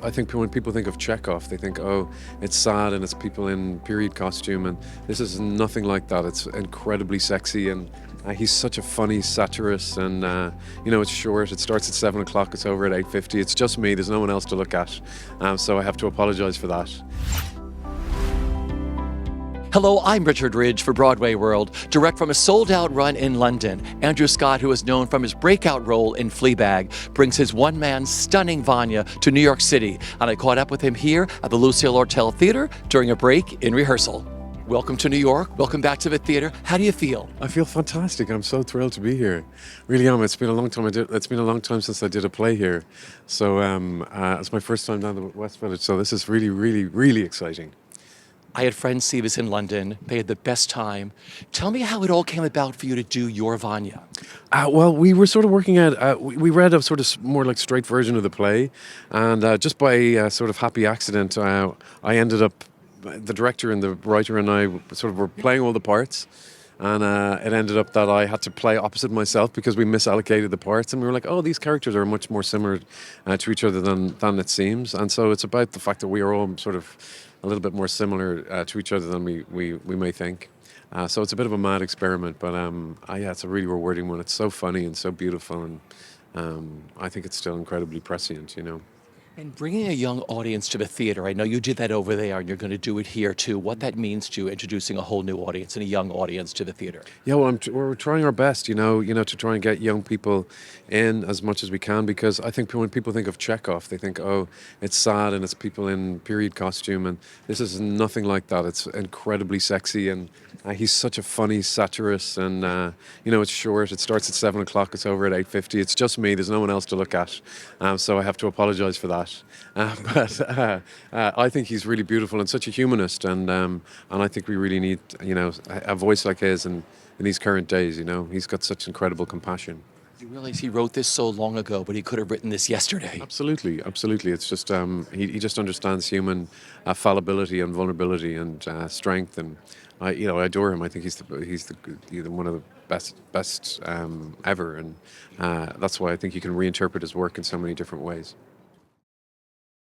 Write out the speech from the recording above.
I think when people think of Chekhov, they think, oh, it's sad and it's people in period costume, and this is nothing like that. It's incredibly sexy, and he's such a funny satirist, and it's short. It starts at 7 o'clock, it's over at 8:50. It's just me, there's no one else to look at, so I have to apologise for that. Hello, I'm Richard Ridge for Broadway World. Direct from a sold-out run in London, Andrew Scott, who is known from his breakout role in Fleabag, brings his one-man stunning Vanya to New York City, and I caught up with him here at the Lucille Lortel Theatre during a break in rehearsal. Welcome to New York. Welcome back to the theatre. How do you feel? I feel fantastic. I'm so thrilled to be here. Really am. It's been a long time. It's been a long time since I did a play here, so it's my first time down the West Village. So this is really, really, really exciting. I had friends see this in London. They had the best time. Tell me how it all came about for you to do your Vanya. Well, we were sort of working at, we read a sort of more like straight version of the play, and just by sort of happy accident, I ended up, the director and the writer and I sort of were playing all the parts, and it ended up that I had to play opposite myself because we misallocated the parts, and we were like, oh, these characters are much more similar to each other than it seems, and so it's about the fact that we are all sort of a little bit more similar to each other than we may think. So it's a bit of a mad experiment, but yeah, it's a really rewarding one. It's so funny and so beautiful, and I think it's still incredibly prescient, And bringing a young audience to the theater, I know you did that over there and you're going to do it here too. What that means to you, introducing a whole new audience and a young audience to the theater? Yeah, well, we're trying our best, to try and get young people in as much as we can, because I think when people think of Chekhov, they think, oh, it's sad and it's people in period costume, and this is nothing like that. It's incredibly sexy, and he's such a funny satirist, and it's short. It starts at 7 o'clock, it's over at 8:50. It's just me, there's no one else to look at, so I have to apologise for that. But I think he's really beautiful and such a humanist, and I think we really need a voice like his in these current days. He's got such incredible compassion. You realize he wrote this so long ago, but he could have written this yesterday. Absolutely, absolutely. It's just he just understands human fallibility and vulnerability and strength, and I adore him. I think he's one of the best ever, and that's why I think you can reinterpret his work in so many different ways.